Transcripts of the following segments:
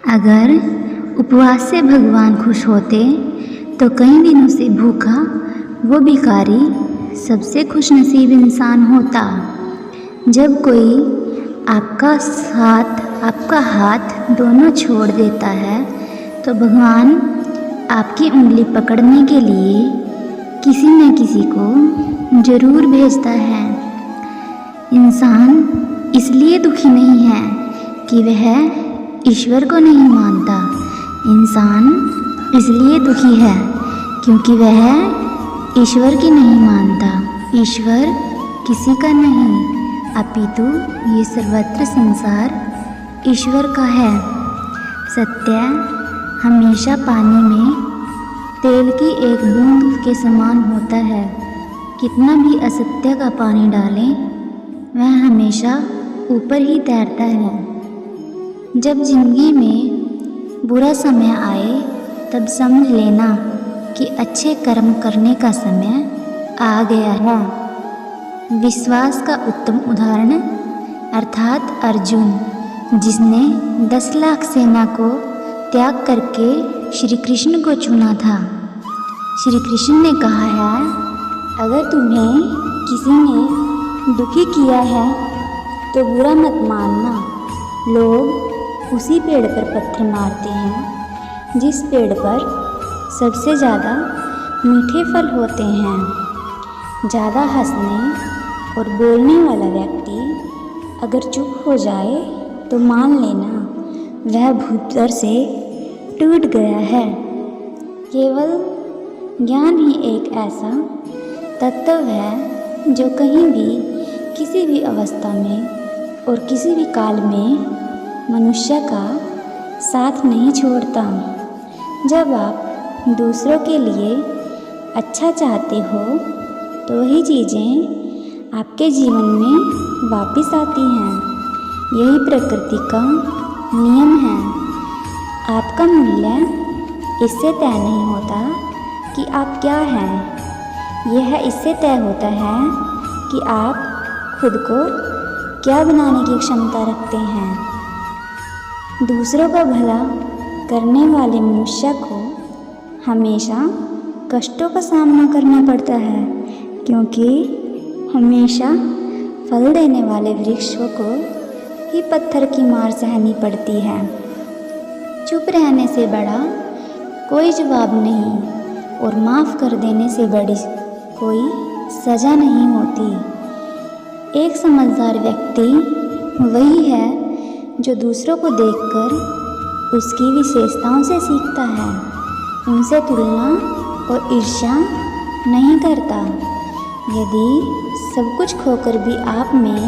अगर उपवास से भगवान खुश होते तो कई दिनों से भूखा वो भिखारी सबसे खुशनसीब इंसान होता। जब कोई आपका हाथ दोनों छोड़ देता है तो भगवान आपकी उंगली पकड़ने के लिए किसी न किसी को जरूर भेजता है। इंसान इसलिए दुखी नहीं है कि वह ईश्वर को नहीं मानता। इंसान इसलिए दुखी है क्योंकि वह ईश्वर की नहीं मानता। ईश्वर किसी का नहीं अपितु ये सर्वत्र संसार ईश्वर का है। सत्य हमेशा पानी में तेल की एक बूंद के समान होता है। कितना भी असत्य का पानी डालें वह हमेशा ऊपर ही तैरता है। जब जिंदगी में बुरा समय आए तब समझ लेना कि अच्छे कर्म करने का समय आ गया है। विश्वास का उत्तम उदाहरण अर्थात अर्जुन, जिसने 10 लाख सेना को त्याग करके श्री कृष्ण को चुना था। श्री कृष्ण ने कहा है, अगर तुम्हें किसी ने दुखी किया है तो बुरा मत मानना। लोग उसी पेड़ पर पत्थर मारते हैं जिस पेड़ पर सबसे ज़्यादा मीठे फल होते हैं। ज़्यादा हंसने और बोलने वाला व्यक्ति अगर चुप हो जाए तो मान लेना वह भीतर से टूट गया है। केवल ज्ञान ही एक ऐसा तत्व है जो कहीं भी किसी भी अवस्था में और किसी भी काल में मनुष्य का साथ नहीं छोड़ता। जब आप दूसरों के लिए अच्छा चाहते हो तो वही चीज़ें आपके जीवन में वापस आती हैं। यही प्रकृति का नियम है। आपका मूल्य इससे तय नहीं होता कि आप क्या हैं, यह इससे तय होता है कि आप खुद को क्या बनाने की क्षमता रखते हैं। दूसरों का भला करने वाले मनुष्य को हमेशा कष्टों का सामना करना पड़ता है, क्योंकि हमेशा फल देने वाले वृक्षों को ही पत्थर की मार सहनी पड़ती है। चुप रहने से बड़ा कोई जवाब नहीं और माफ़ कर देने से बड़ी कोई सज़ा नहीं होती। एक समझदार व्यक्ति वही है जो दूसरों को देखकर उसकी विशेषताओं से सीखता है, उनसे तुलना और ईर्ष्या नहीं करता। यदि सब कुछ खोकर भी आप में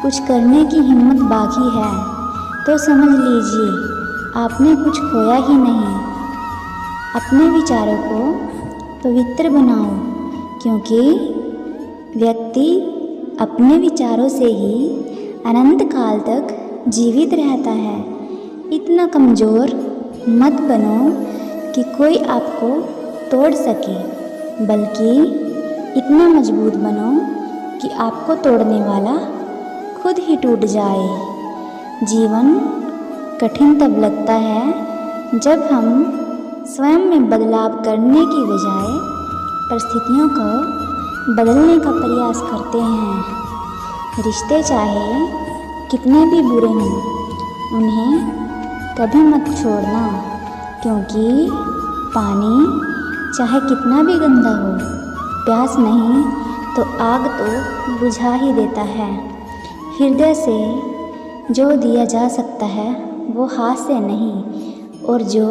कुछ करने की हिम्मत बाकी है तो समझ लीजिए आपने कुछ खोया ही नहीं। अपने विचारों को पवित्र बनाओ, क्योंकि व्यक्ति अपने विचारों से ही अनंत काल तक जीवित रहता है। इतना कमज़ोर मत बनो कि कोई आपको तोड़ सके, बल्कि इतना मजबूत बनो कि आपको तोड़ने वाला खुद ही टूट जाए। जीवन कठिन तब लगता है जब हम स्वयं में बदलाव करने की बजाय परिस्थितियों को बदलने का प्रयास करते हैं। रिश्ते चाहे कितने भी बुरे हों, उन्हें कभी मत छोड़ना, क्योंकि पानी चाहे कितना भी गंदा हो, प्यास नहीं तो आग तो बुझा ही देता है। हृदय से जो दिया जा सकता है वो हाथ से नहीं, और जो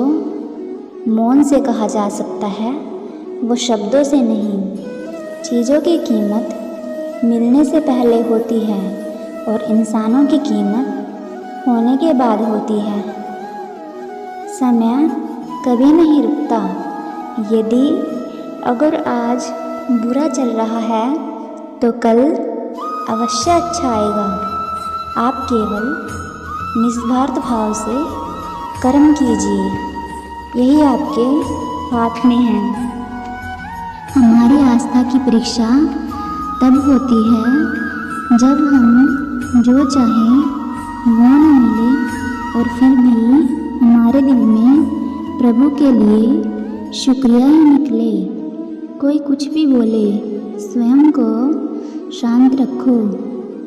मौन से कहा जा सकता है वो शब्दों से नहीं। चीज़ों की कीमत मिलने से पहले होती है और इंसानों की कीमत होने के बाद होती है। समय कभी नहीं रुकता। यदि अगर आज बुरा चल रहा है तो कल अवश्य अच्छा आएगा। आप केवल निस्वार्थ भाव से कर्म कीजिए, यही आपके हाथ में है। हमारी आस्था की परीक्षा तब होती है जब हम जो चाहें वो न मिले और फिर भी प्रभु के लिए शुक्रिया ही निकले। कोई कुछ भी बोले, स्वयं को शांत रखो।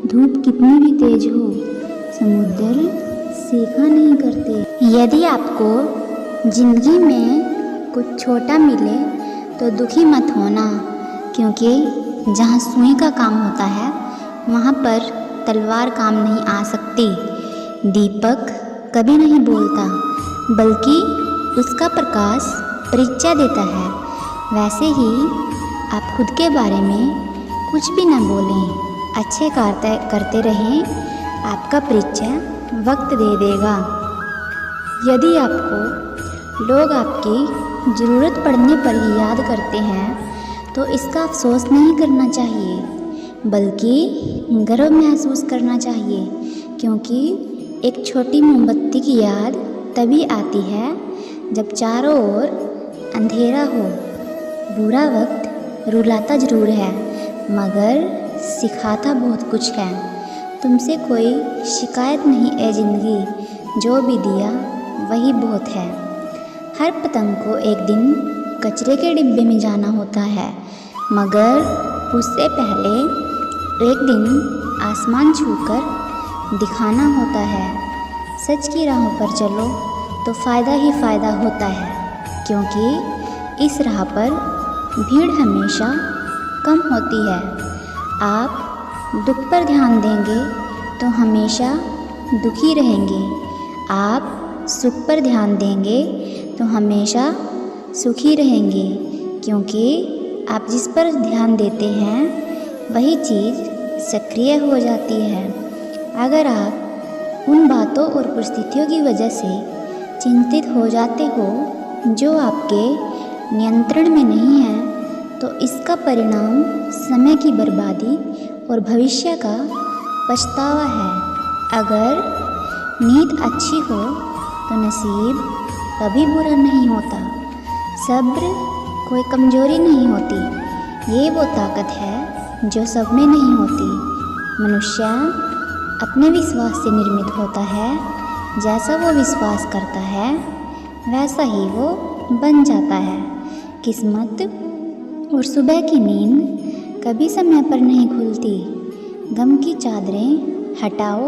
धूप कितनी भी तेज हो, समुद्र सेका नहीं करते। यदि आपको जिंदगी में कुछ छोटा मिले तो दुखी मत होना, क्योंकि जहाँ सुई का काम होता है वहाँ पर तलवार काम नहीं आ सकती। दीपक कभी नहीं बोलता, बल्कि उसका प्रकाश परिचय देता है। वैसे ही आप खुद के बारे में कुछ भी न बोलें, अच्छे करते रहें, आपका परिचय वक्त दे देगा। यदि आपको लोग आपकी ज़रूरत पड़ने पर ही याद करते हैं तो इसका अफसोस नहीं करना चाहिए, बल्कि गर्व महसूस करना चाहिए, क्योंकि एक छोटी मोमबत्ती की याद तभी आती है जब चारों ओर अंधेरा हो। बुरा वक्त रुलाता ज़रूर है, मगर सिखाता बहुत कुछ है। तुमसे कोई शिकायत नहीं है ज़िंदगी, जो भी दिया वही बहुत है। हर पतंग को एक दिन कचरे के डिब्बे में जाना होता है, मगर उससे पहले एक दिन आसमान छूकर दिखाना होता है। सच की राहों पर चलो तो फ़ायदा ही फ़ायदा होता है, क्योंकि इस राह पर भीड़ हमेशा कम होती है। आप दुख पर ध्यान देंगे तो हमेशा दुखी रहेंगे। आप सुख पर ध्यान देंगे तो हमेशा सुखी रहेंगे, क्योंकि आप जिस पर ध्यान देते हैं वही चीज़ सक्रिय हो जाती है। अगर आप उन बातों और परिस्थितियों की वजह से चिंतित हो जाते हो जो आपके नियंत्रण में नहीं है, तो इसका परिणाम समय की बर्बादी और भविष्य का पछतावा है। अगर नींद अच्छी हो तो नसीब कभी बुरा नहीं होता। सब्र कोई कमजोरी नहीं होती, ये वो ताकत है जो सब में नहीं होती। मनुष्य अपने विश्वास से निर्मित होता है। जैसा वो विश्वास करता है वैसा ही वो बन जाता है। किस्मत और सुबह की नींद कभी समय पर नहीं खुलती। गम की चादरें हटाओ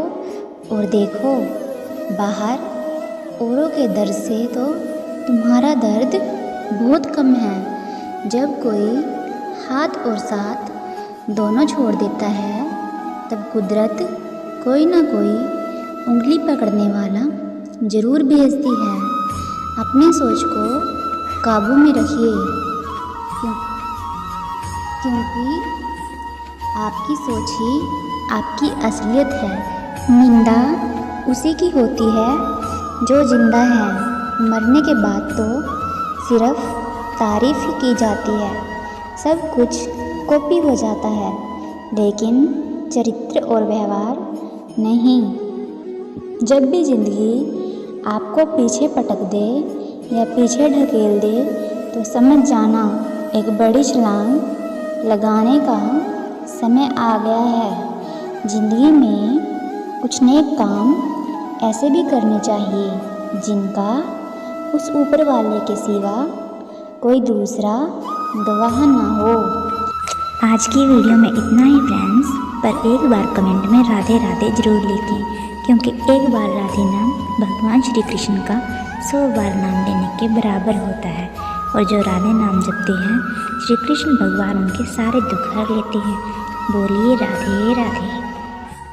और देखो बाहर, औरों के दर्द से तो तुम्हारा दर्द बहुत कम है। जब कोई हाथ और साथ दोनों छोड़ देता है, तब कुदरत कोई ना कोई उंगली पकड़ने वाला ज़रूर भेजती है। अपनी सोच को काबू में रखिए, क्योंकि आपकी सोच ही आपकी असलियत है। निंदा उसी की होती है जो जिंदा है। मरने के बाद तो सिर्फ तारीफ़ ही की जाती है। सब कुछ कॉपी हो जाता है, लेकिन चरित्र और व्यवहार नहीं। जब भी ज़िंदगी आपको पीछे पटक दे या पीछे ढकेल दे तो समझ जाना एक बड़ी छलांग लगाने का समय आ गया है। ज़िंदगी में कुछ नेक काम ऐसे भी करने चाहिए जिनका उस ऊपर वाले के सिवा कोई दूसरा गवाह ना हो। आज की वीडियो में इतना ही फ्रेंड्स, पर एक बार कमेंट में राधे राधे ज़रूर लिखें, क्योंकि एक बार राधे नाम भगवान श्री कृष्ण का 100 बार नाम लेने के बराबर होता है। और जो राधे नाम जपते हैं, श्री कृष्ण भगवान उनके सारे दुख हर लेते हैं। बोलिए राधे राधे।